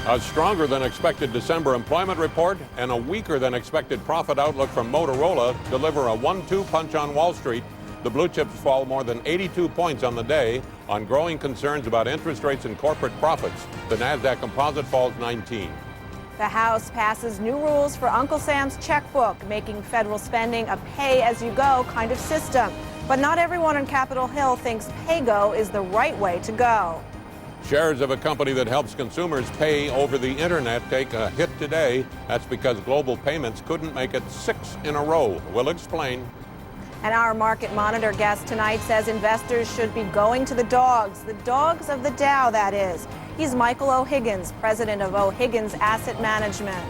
A stronger than expected December employment report and a weaker than expected profit outlook from Motorola deliver a 1-2 punch on Wall Street. The blue chips fall more than 82 points on the day on growing concerns about interest rates and corporate profits. The NASDAQ composite falls 19. The House passes new rules for Uncle Sam's checkbook, making federal spending a pay-as-you-go kind of system. But not everyone on Capitol Hill thinks pay-go is the right way to go. Shares of a company that helps consumers pay over the internet take a hit today. That's because Global Payments couldn't make it 6 in a row. We'll explain. And our Market Monitor guest tonight says investors should be going to the dogs of the Dow, that is. He's Michael O'Higgins, president of O'Higgins Asset Management.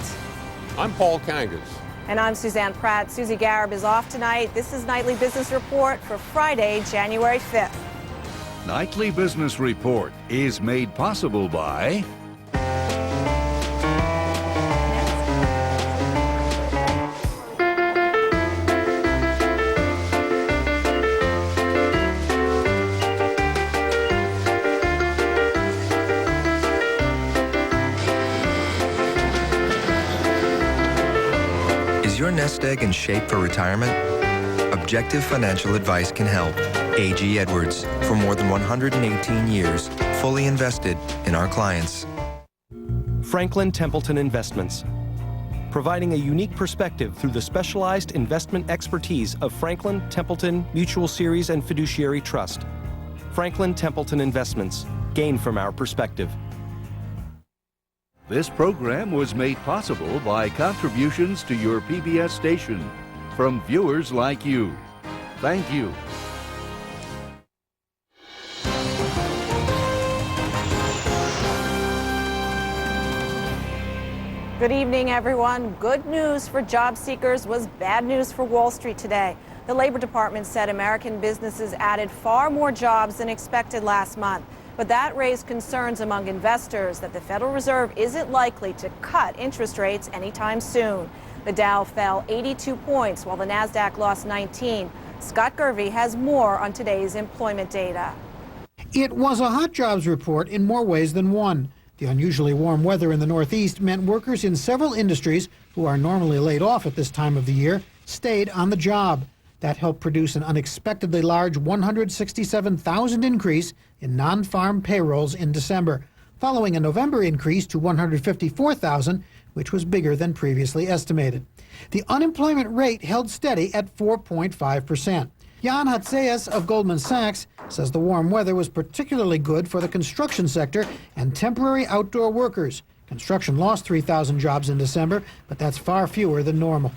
I'm Paul Kangas. And I'm Suzanne Pratt. Susie Garib is off tonight. This is Nightly Business Report for Friday, January 5th. Nightly Business Report is made possible by Is your nest egg in shape for retirement? Objective financial advice can help. A.G. Edwards, for more than 118 years, fully invested in our clients. Franklin Templeton Investments, providing a unique perspective through the specialized investment expertise of Franklin Templeton Mutual Series and Fiduciary Trust. Franklin Templeton Investments, gain from our perspective. This program was made possible by contributions to your PBS station from viewers like you. Thank you. Good evening, everyone. Good news for job seekers was bad news for Wall Street today. The Labor Department said American businesses added far more jobs than expected last month. But that raised concerns among investors that the Federal Reserve isn't likely to cut interest rates anytime soon. The Dow fell 82 points while the NASDAQ lost 19. Scott Gervey has more on today's employment data. It was a hot jobs report in more ways than one. The unusually warm weather in the Northeast meant workers in several industries who are normally laid off at this time of the year stayed on the job. That helped produce an unexpectedly large 167,000 increase in non-farm payrolls in December, following a November increase to 154,000, which was bigger than previously estimated. The unemployment rate held steady at 4.5%. Jan Hatzayas of Goldman Sachs says the warm weather was particularly good for the construction sector and temporary outdoor workers. Construction lost 3,000 jobs in December, but that's far fewer than normal.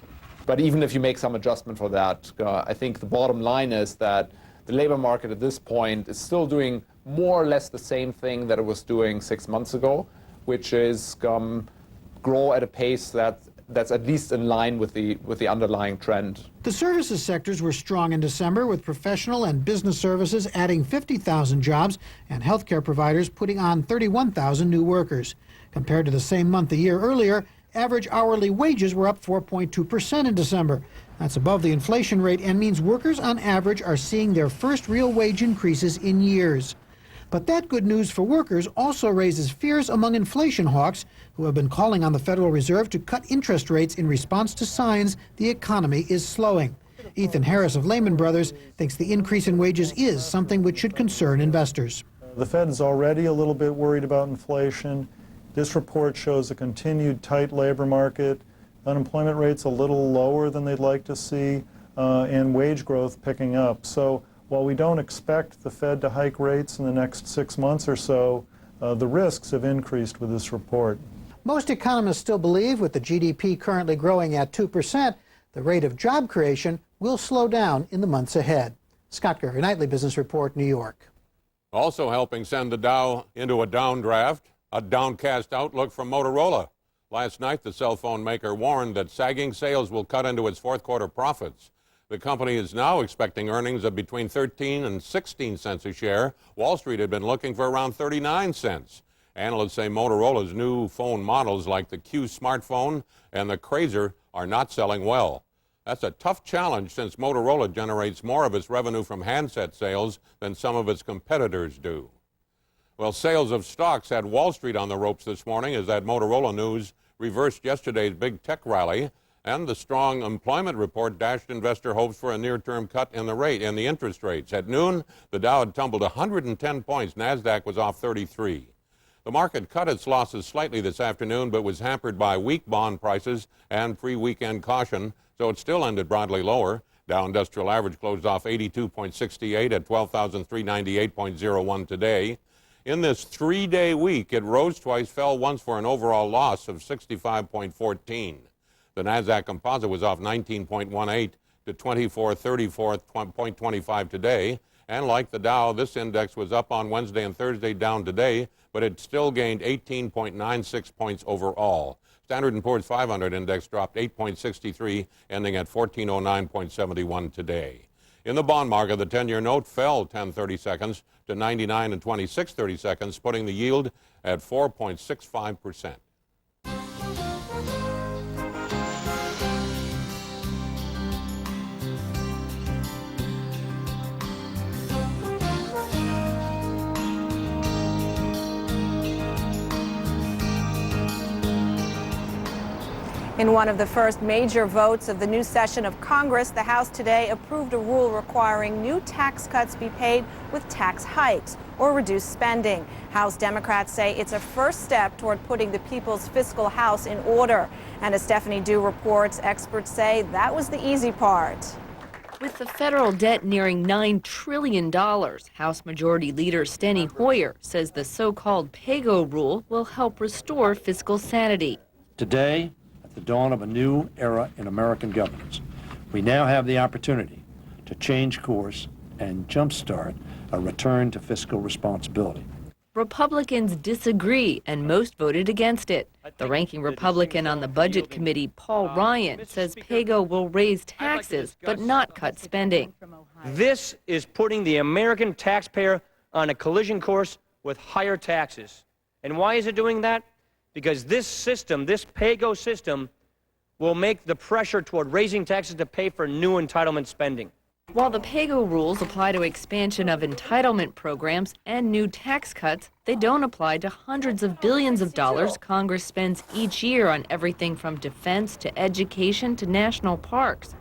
But even if you make some adjustment for that, I think the bottom line is that the labor market at this point is still doing more or less the same thing that it was doing 6 months ago, which is grow at a pace that's at least in line with the underlying trend. The services sectors were strong in December, with professional and business services adding 50,000 jobs and healthcare providers putting on 31,000 new workers. Compared to the same month a year earlier, average hourly wages were up 4.2% in December. That's above the inflation rate and means workers on average are seeing their first real wage increases in years. But that good news for workers also raises fears among inflation hawks who have been calling on the Federal Reserve to cut interest rates in response to signs the economy is slowing. Ethan Harris of Lehman Brothers thinks the increase in wages is something which should concern investors. The Fed is already a little bit worried about inflation. This report shows a continued tight labor market, unemployment rates a little lower than they'd like to see, and wage growth picking up. So while we don't expect the Fed to hike rates in the next 6 months or so, the risks have increased with this report. Most economists still believe with the GDP currently growing at 2%, the rate of job creation will slow down in the months ahead. Scott Gervey, Nightly Business Report, New York. Also helping send the Dow into a downdraft, a downcast outlook from Motorola. Last night, the cell phone maker warned that sagging sales will cut into its fourth quarter profits. The company is now expecting earnings of between 13 and 16 cents a share. Wall Street had been looking for around 39 cents. Analysts say Motorola's new phone models like the Q smartphone and the Crazer are not selling well. That's a tough challenge since Motorola generates more of its revenue from handset sales than some of its competitors do. Well, sales of stocks had Wall Street on the ropes this morning as that Motorola news reversed yesterday's big tech rally, and the strong employment report dashed investor hopes for a near-term cut in the interest rates. At noon, the Dow had tumbled 110 points. NASDAQ was off 33. The market cut its losses slightly this afternoon, but was hampered by weak bond prices and pre-weekend caution, so it still ended broadly lower. Dow Industrial Average closed off 82.68 at 12,398.01 today. In this three-day week, it rose twice, fell once for an overall loss of 65.14. The NASDAQ Composite was off 19.18 to 2434.25 today. And like the Dow, this index was up on Wednesday and Thursday, down today, but it still gained 18.96 points overall. Standard & Poor's 500 index dropped 8.63, ending at 1409.71 today. In the bond market, the 10-year note fell 10 seconds to 99 and 26 seconds, putting the yield at 4.65%. In one of the first major votes of the new session of Congress, the House today approved a rule requiring new tax cuts be paid with tax hikes or reduced spending. House Democrats say it's a first step toward putting the people's fiscal house in order. And as Stephanie Dew reports, experts say that was the easy part. With the federal debt nearing $9 trillion, House Majority Leader Steny Hoyer says the so-called PAYGO rule will help restore fiscal sanity. Today, the dawn of a new era in American governance, we now have the opportunity to change course and jumpstart a return to fiscal responsibility. Republicans disagree, and most voted against it. The ranking Republican on the Budget Committee, Paul Ryan, says PAYGO will raise taxes but not cut spending. This is putting the American taxpayer on a collision course with higher taxes. And why is it doing that? Because this system, this PAYGO system, will make the pressure toward raising taxes to pay for new entitlement spending. While the PAYGO rules apply to expansion of entitlement programs and new tax cuts, they don't apply to hundreds of billions of dollars Congress spends each year on everything from defense to education to national parks.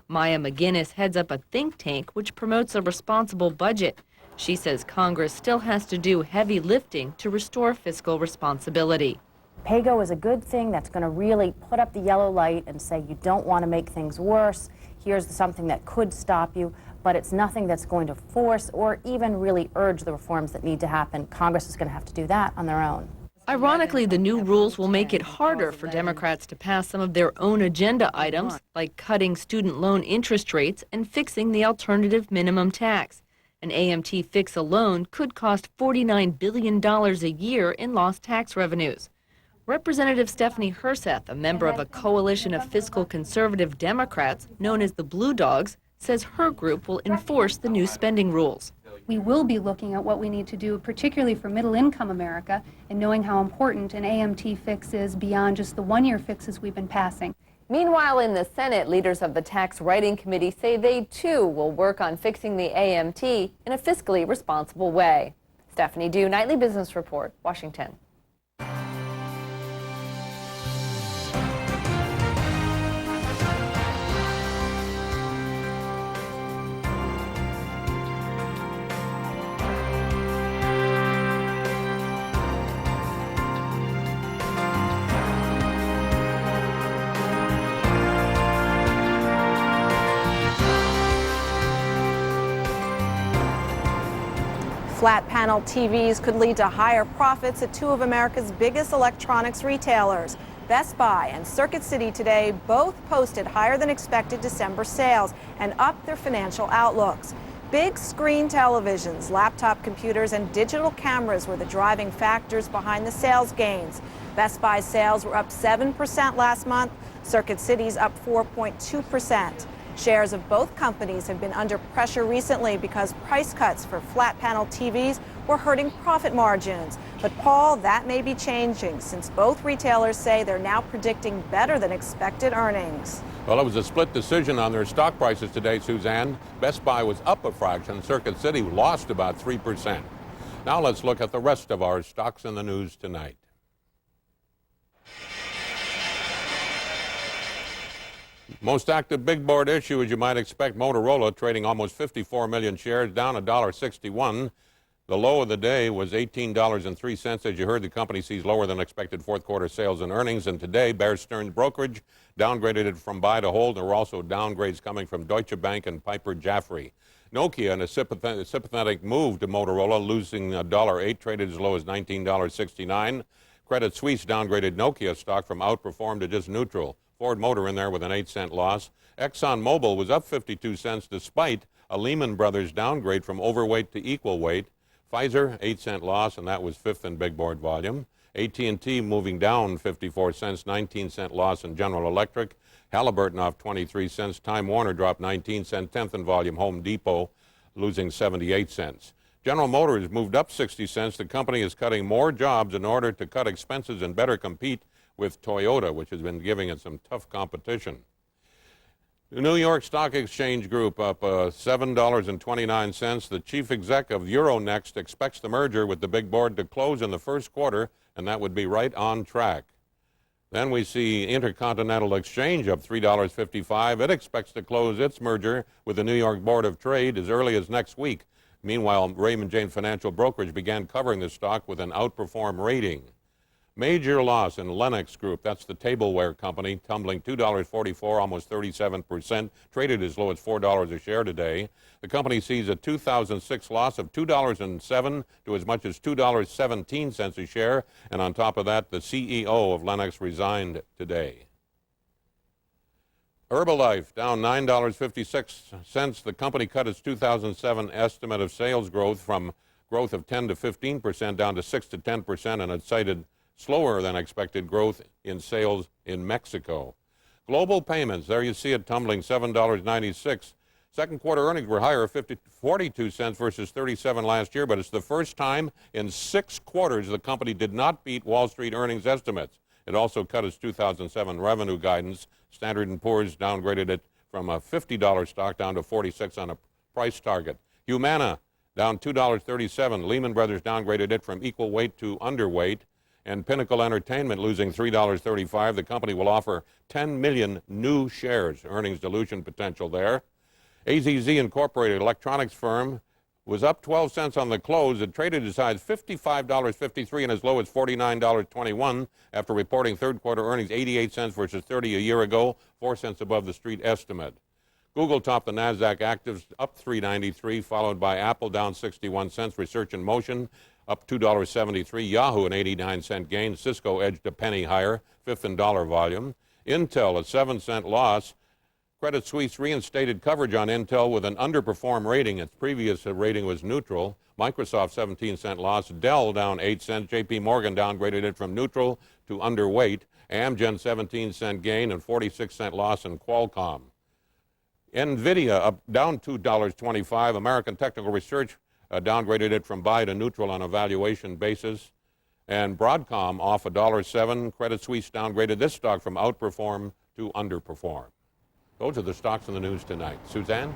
Maya McGinnis heads up a think tank which promotes a responsible budget. She says Congress still has to do heavy lifting to restore fiscal responsibility. PAYGO is a good thing that's going to really put up the yellow light and say you don't want to make things worse. Here's something that could stop you, but it's nothing that's going to force or even really urge the reforms that need to happen. Congress is going to have to do that on their own. Ironically, the new rules will make it harder for Democrats to pass some of their own agenda items, like cutting student loan interest rates and fixing the alternative minimum tax. An AMT fix alone could cost $49 billion a year in lost tax revenues. Representative Stephanie Herseth, a member of a coalition of fiscal conservative Democrats known as the Blue Dogs, says her group will enforce the new spending rules. We will be looking at what we need to do, particularly for middle-income America, and knowing how important an AMT fix is beyond just the one-year fixes we've been passing. Meanwhile, in the Senate, leaders of the Tax Writing Committee say they, too, will work on fixing the AMT in a fiscally responsible way. Stephanie Dew, Nightly Business Report, Washington. Flat panel TVs could lead to higher profits at two of America's biggest electronics retailers. Best Buy and Circuit City today both posted higher than expected December sales and upped their financial outlooks. Big screen televisions, laptop computers, and digital cameras were the driving factors behind the sales gains. Best Buy sales were up 7% last month. Circuit City's up 4.2%. Shares of both companies have been under pressure recently because price cuts for flat panel TVs were hurting profit margins. But Paul, that may be changing since both retailers say they're now predicting better than expected earnings. Well, it was a split decision on their stock prices today, Suzanne. Best Buy was up a fraction. Circuit City lost about 3%. Now let's look at the rest of our stocks in the news tonight. Most active big board issue, as you might expect, Motorola trading almost 54 million shares, down $1.61. The low of the day was $18.03. As you heard, the company sees lower than expected fourth quarter sales and earnings. And today, Bear Stearns Brokerage downgraded it from buy to hold. There were also downgrades coming from Deutsche Bank and Piper Jaffray. Nokia, in a sympathetic move to Motorola, losing $1.08, traded as low as $19.69. Credit Suisse downgraded Nokia stock from outperform to just neutral. Ford Motor in there with an 8-cent loss. ExxonMobil was up 52 cents despite a Lehman Brothers downgrade from overweight to equal weight. Pfizer, 8-cent loss, and that was fifth in big board volume. AT&T moving down 54 cents, 19-cent loss in General Electric. Halliburton off 23 cents. Time Warner dropped 19 cents, 10th in volume. Home Depot losing 78 cents. General Motors moved up 60 cents. The company is cutting more jobs in order to cut expenses and better compete with Toyota, which has been giving it some tough competition. The New York Stock Exchange Group up $7.29. The chief exec of Euronext expects the merger with the big board to close in the first quarter, and that would be right on track. Then we see Intercontinental Exchange up $3.55. It expects to close its merger with the New York Board of Trade as early as next week. Meanwhile, Raymond James Financial Brokerage began covering the stock with an outperform rating. Major loss in Lennox Group, that's the tableware company, tumbling $2.44, almost 37%, traded as low as $4 a share today. The company sees a 2006 loss of $2.07 to as much as $2.17 a share, and on top of that, the CEO of Lennox resigned today. Herbalife down $9.56. The company cut its 2007 estimate of sales growth from growth of 10 to 15% down to 6 to 10%, and it cited slower than expected growth in sales in Mexico. Global Payments, there you see it tumbling $7.96. Second quarter earnings were higher, 42 cents versus 37 last year, but it's the first time in 6 quarters the company did not beat Wall Street earnings estimates. It also cut its 2007 revenue guidance. Standard & Poor's downgraded it from a $50 stock down to 46 on a price target. Humana down $2.37. Lehman Brothers downgraded it from equal weight to underweight. And Pinnacle Entertainment losing $3.35. The company will offer 10 million new shares. Earnings dilution potential there. AZZ Incorporated, electronics firm, was up 12 cents on the close. It traded as high as $55.53 and as low as $49.21 after reporting third quarter earnings 88 cents versus 30 a year ago, 4 cents above the street estimate. Google topped the NASDAQ actives up $3.93, followed by Apple down 61 cents. Research in Motion up $2.73. Yahoo, an 89-cent gain. Cisco edged a penny higher, fifth in dollar volume. Intel, a 7-cent loss. Credit Suisse reinstated coverage on Intel with an underperform rating. Its previous rating was neutral. Microsoft, 17-cent loss. Dell down 8 cents. JP Morgan downgraded it from neutral to underweight. Amgen, 17-cent gain and 46-cent loss in Qualcomm. NVIDIA up down $2.25. American Technical Research downgraded it from buy to neutral on a valuation basis. And Broadcom off $1.07. Credit Suisse downgraded this stock from outperform to underperform. Those are the stocks in the news tonight. Suzanne?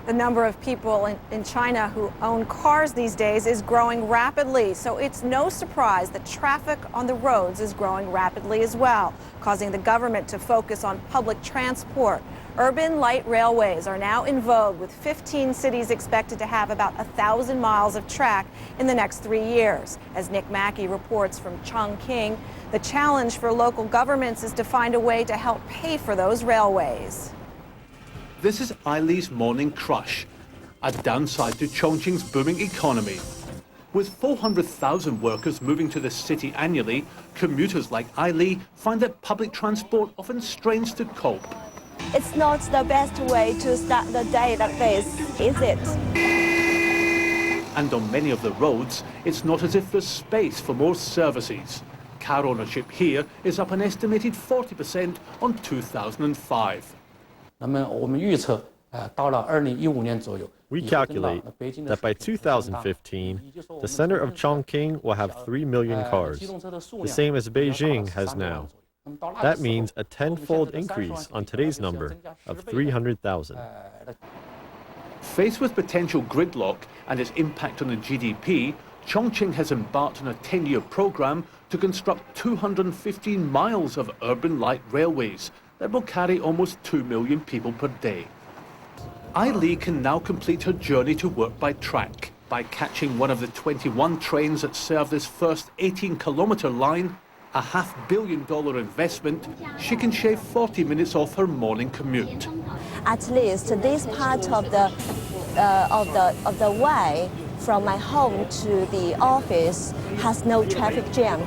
The number of people in China who own cars these days is growing rapidly, so it's no surprise that traffic on the roads is growing rapidly as well, causing the government to focus on public transport. Urban light railways are now in vogue, with 15 cities expected to have about 1,000 miles of track in the next 3 years. As Nick Mackey reports from Chongqing, the challenge for local governments is to find a way to help pay for those railways. This is Eili's morning crush, a downside to Chongqing's booming economy. With 400,000 workers moving to the city annually, commuters like Eili find that public transport often strains to cope. It's not the best way to start the day like this, is it? And on many of the roads, it's not as if there's space for more services. Car ownership here is up an estimated 40% on 2005. We calculate that by 2015, the center of Chongqing will have 3 million cars, the same as Beijing has now. That means a tenfold increase on today's number of 300,000. Faced with potential gridlock and its impact on the GDP, Chongqing has embarked on a 10-year program to construct 215 miles of urban light railways that will carry almost 2 million people per day. Ai Li can now complete her journey to work by track. By catching one of the 21 trains that serve this first 18-kilometer line, a $500 million investment, she can shave 40 minutes off her morning commute. At least this part of the way from my home to the office has no traffic jam.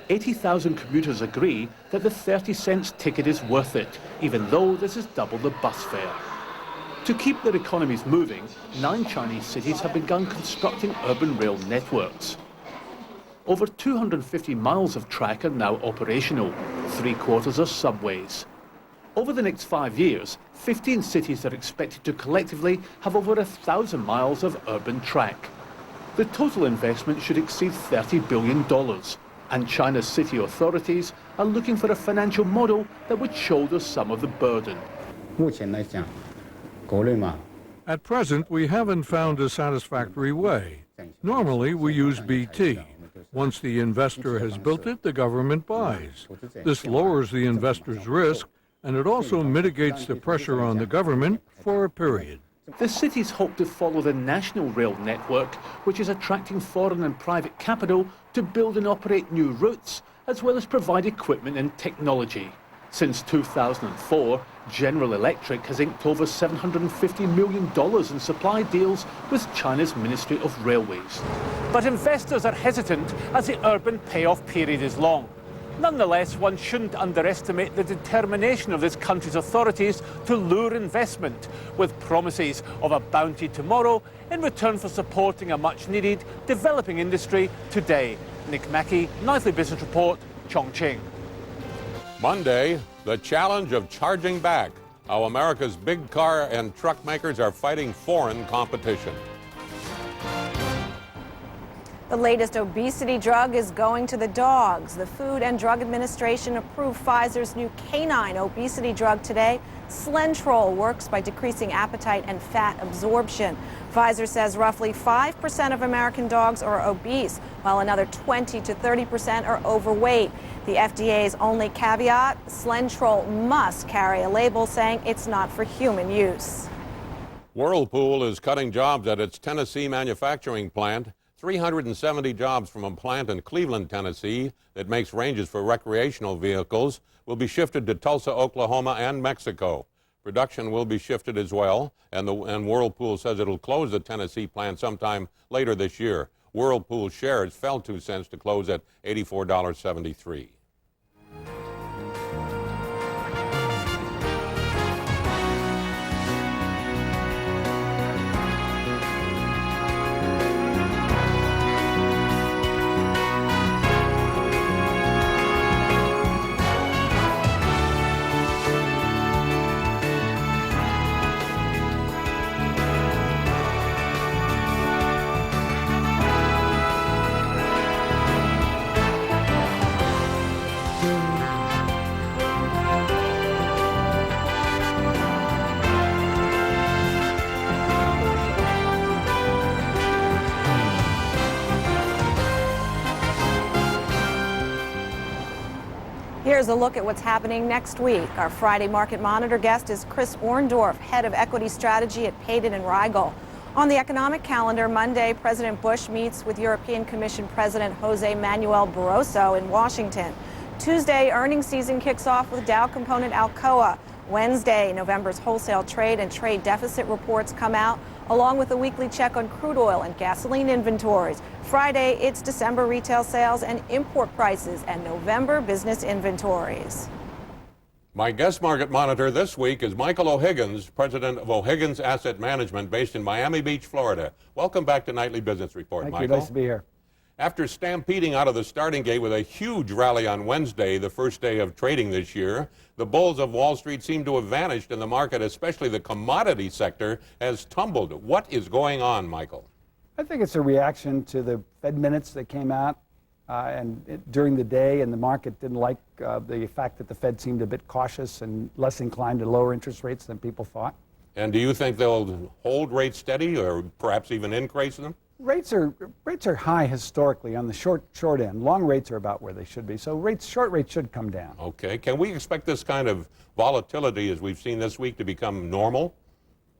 80,000 commuters agree that the 30 cents ticket is worth it, even though this is double the bus fare. To keep their economies moving, 9 Chinese cities have begun constructing urban rail networks. Over 250 miles of track are now operational, 3/4 are subways. Over the next 5 years, 15 cities are expected to collectively have over 1,000 miles of urban track. The total investment should exceed $30 billion, and China's city authorities are looking for a financial model that would shoulder some of the burden. At present, we haven't found a satisfactory way. Normally, we use BT. Once the investor has built it, the government buys. This lowers the investor's risk, and it also mitigates the pressure on the government for a period. The cities hope to follow the national rail network, which is attracting foreign and private capital to build and operate new routes, as well as provide equipment and technology. Since 2004, General Electric has inked over $750 million in supply deals with China's Ministry of Railways. But investors are hesitant as the urban payoff period is long. Nonetheless, one shouldn't underestimate the determination of this country's authorities to lure investment, with promises of a bounty tomorrow in return for supporting a much-needed developing industry today. Nick Mackey, Nightly Business Report, Chongqing. Monday, the challenge of charging back. How America's big car and truck makers are fighting foreign competition. The latest obesity drug is going to the dogs. The Food and Drug Administration approved Pfizer's new canine obesity drug today. Slentrol works by decreasing appetite and fat absorption. Pfizer says roughly 5% of American dogs are obese, while another 20 to 30% are overweight. The FDA's only caveat, Slentrol must carry a label saying it's not for human use. Whirlpool is cutting jobs at its Tennessee manufacturing plant. 370 jobs from a plant in Cleveland, Tennessee that makes ranges for recreational vehicles will be shifted to Tulsa, Oklahoma and Mexico. Production will be shifted as well, and Whirlpool says it'll close the Tennessee plant sometime later this year. Whirlpool shares fell 2 cents to close at $84.73. Here's a look at what's happening next week. Our Friday Market Monitor guest is Chris Orndorff, head of equity strategy at Payden & Rygel. On the economic calendar, Monday, President Bush meets with European Commission President Jose Manuel Barroso in Washington. Tuesday, earnings season kicks off with Dow component Alcoa. Wednesday, November's wholesale trade and trade deficit reports come out, along with a weekly check on crude oil and gasoline inventories. Friday, it's December retail sales and import prices and November business inventories. My guest market monitor this week is Michael O'Higgins, president of O'Higgins Asset Management based in Miami Beach, Florida. Welcome back to Nightly Business Report, Thank Michael. you. Nice to be here. After stampeding out of the starting gate with a huge rally on Wednesday, the first day of trading this year, the bulls of Wall Street seem to have vanished and the market, especially the commodity sector, has tumbled. What is going on, Michael? I think it's a reaction to the Fed minutes that came out during the day, and the market didn't like the fact that the Fed seemed a bit cautious and less inclined to lower interest rates than people thought. And do you think they'll hold rates steady or perhaps even increase them? Rates are high historically on the short end. Long rates are about where they should be. So short rates should come down. Okay. Can we expect this kind of volatility as we've seen this week to become normal?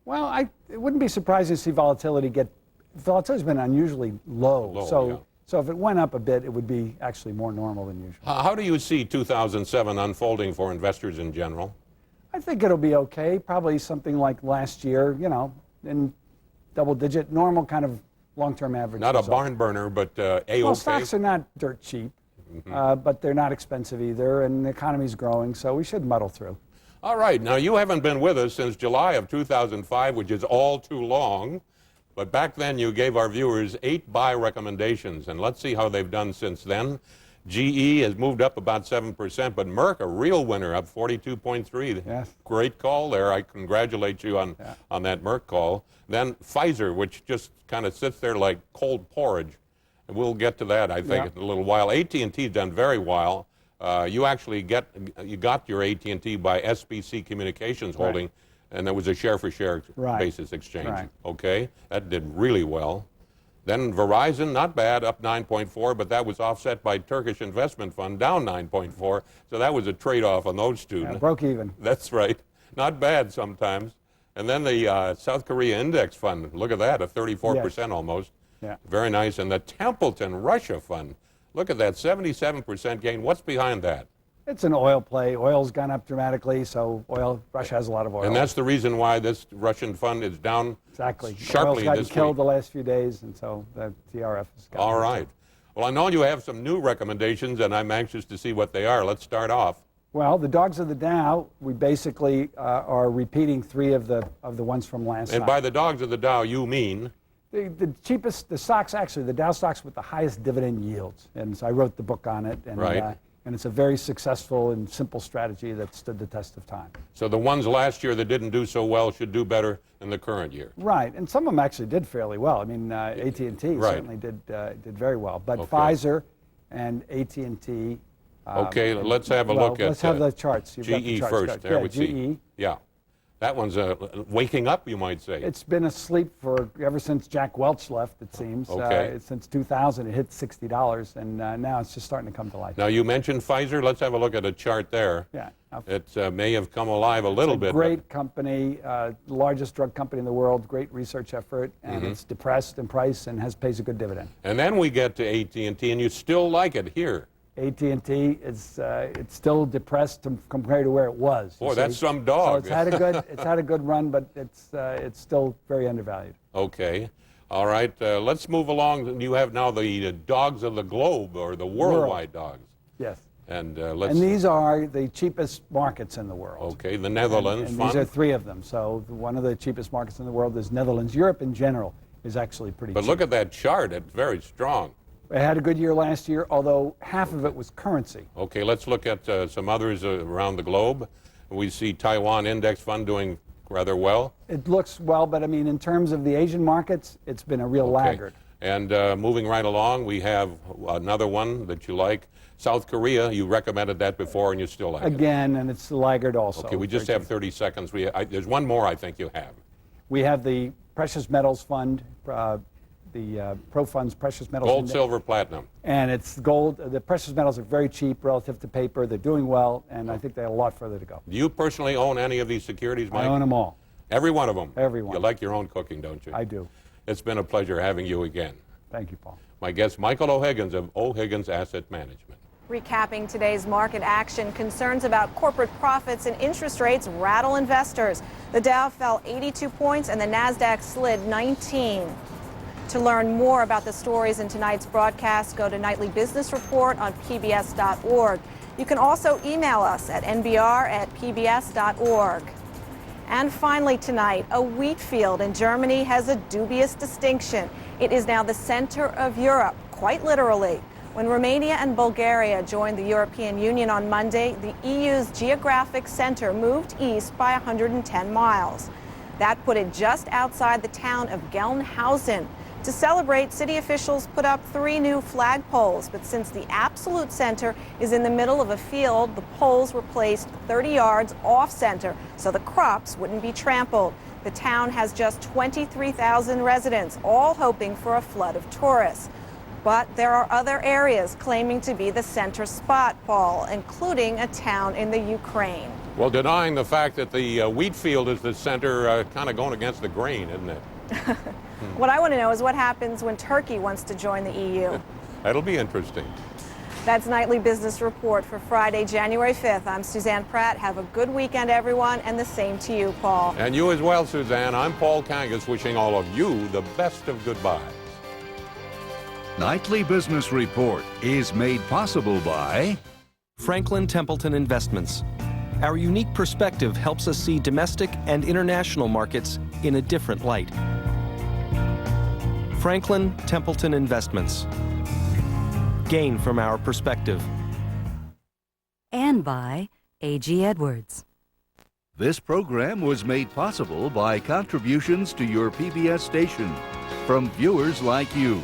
Well, it wouldn't be surprising to see volatility's been unusually low. So if it went up a bit, it would be actually more normal than usual. How do you see 2007 unfolding for investors in general? I think it'll be okay. Probably something like last year, in double-digit, normal kind of long-term average. Not a barn burner, but A-OK? Well, stocks are not dirt cheap, but they're not expensive either, and the economy's growing, so we should muddle through. All right. Now, you haven't been with us since July of 2005, which is all too long. But back then, you gave our viewers 8 buy recommendations, and let's see how they've done since then. GE has moved up about 7%, but Merck, a real winner, up 42.3. Yes. Great call there. I congratulate you on that Merck call. Then Pfizer, which just kind of sits there like cold porridge. And we'll get to that, I think, in a little while. AT&T's done very well. You actually got your AT&T by SBC Communications holding, and there was a share-for-share basis exchange. Okay, that did really well. Then Verizon, not bad, up 9.4, but that was offset by Turkish Investment Fund, down 9.4. So that was a trade-off on those two. Yeah, broke even. That's right. Not bad sometimes. And then the South Korea Index Fund, look at that, a 34% almost. Yeah. Very nice. And the Templeton Russia Fund, look at that, 77% gain. What's behind that? It's an oil play. Oil's gone up dramatically, so Russia has a lot of oil. And that's the reason why this Russian fund is down sharply Oil's gotten this killed week. the last few days, and so the TRF has gotten All right. Well, I know you have some new recommendations, and I'm anxious to see what they are. Let's start off. Well, the dogs of the Dow, we basically are repeating 3 of the ones from last And night. by the dogs of the Dow, you mean? The cheapest, the stocks actually, the Dow stocks with the highest dividend yields. And so I wrote the book on it. And, and it's a very successsul and simple strategy that stood the test of time. So the ones last year that didn't do so well should do better in the current year. Right, and some of them actually did fairly well. I mean, AT&T certainly did very well. But Pfizer and AT&T. Okay, let's have a look at. Let's have the charts. GE got the charts. first. There we GE. see. Yeah, that one's waking up, you might say. It's been asleep ever since Jack Welch left, it seems. Okay. Since 2000, it hit $60, and now it's just starting to come to life. Now, you mentioned Pfizer. Let's have a look at a chart there. Yeah. It may have come alive a little bit. Great company, largest drug company in the world, great research effort, and it's depressed in price and pays a good dividend. And then we get to AT&T, and you still like it here. AT&T is it's still depressed compared to where it was. Boy, that's some dog. So it's had a good run, but it's still very undervalued. Okay, all right. Let's move along. You have now the dogs of the globe, or the worldwide dogs. Yes. And and these are the cheapest markets in the world. Okay, the Netherlands. And these are 3 of them. So one of the cheapest markets in the world is Netherlands. Europe in general is actually pretty cheap. But look at that chart. It's very strong. It had a good year last year, although half of it was currency. Okay, let's look at some others around the globe. We see Taiwan Index Fund doing rather well. It looks well, but I mean, in terms of the Asian markets, it's been a real laggard. And moving right along, we have another one that you like. South Korea, you recommended that before, and you still like it. Again, and it's a laggard also. Okay, we just have 30 seconds. There's one more I think you have. We have the Precious Metals Fund, the ProFund's Precious Metals Gold, Index. silver, platinum. And it's gold. The precious metals are very cheap relative to paper. They're doing well, and I think they have a lot further to go. Do you personally own any of these securities, Mike? I own them all. Every one of them? Every one. You like your own cooking, don't you? I do. It's been a pleasure having you again. Thank you, Paul. My guest, Michael O'Higgins of O'Higgins Asset Management. Recapping today's market action, concerns about corporate profits and interest rates rattle investors. The Dow fell 82 points and the Nasdaq slid 19. To learn more about the stories in tonight's broadcast, go to Nightly Business Report on pbs.org. You can also email us at nbr@pbs.org. And finally tonight, a wheat field in Germany has a dubious distinction. It is now the center of Europe, quite literally. When Romania and Bulgaria joined the European Union on Monday, the EU's geographic center moved east by 110 miles. That put it just outside the town of Gelnhausen. To celebrate, city officials put up 3 new flagpoles, but since the absolute center is in the middle of a field, the poles were placed 30 yards off center so the crops wouldn't be trampled. The town has just 23,000 residents, all hoping for a flood of tourists. But there are other areas claiming to be the center spot, Paul, including a town in the Ukraine. Well, denying the fact that the wheat field is the center, kind of going against the grain, isn't it? What I want to know is what happens when Turkey wants to join the EU. That'll be interesting. That's Nightly Business Report for Friday, January 5th. I'm Suzanne Pratt. Have a good weekend, everyone, and the same to you, Paul. And you as well, Suzanne. I'm Paul Kangas, wishing all of you the best of goodbyes. Nightly Business Report is made possible by Franklin Templeton Investments. Our unique perspective helps us see domestic and international markets in a different light. Franklin Templeton Investments. Gain from our perspective. And by A.G. Edwards. This program was made possible by contributions to your PBS station from viewers like you.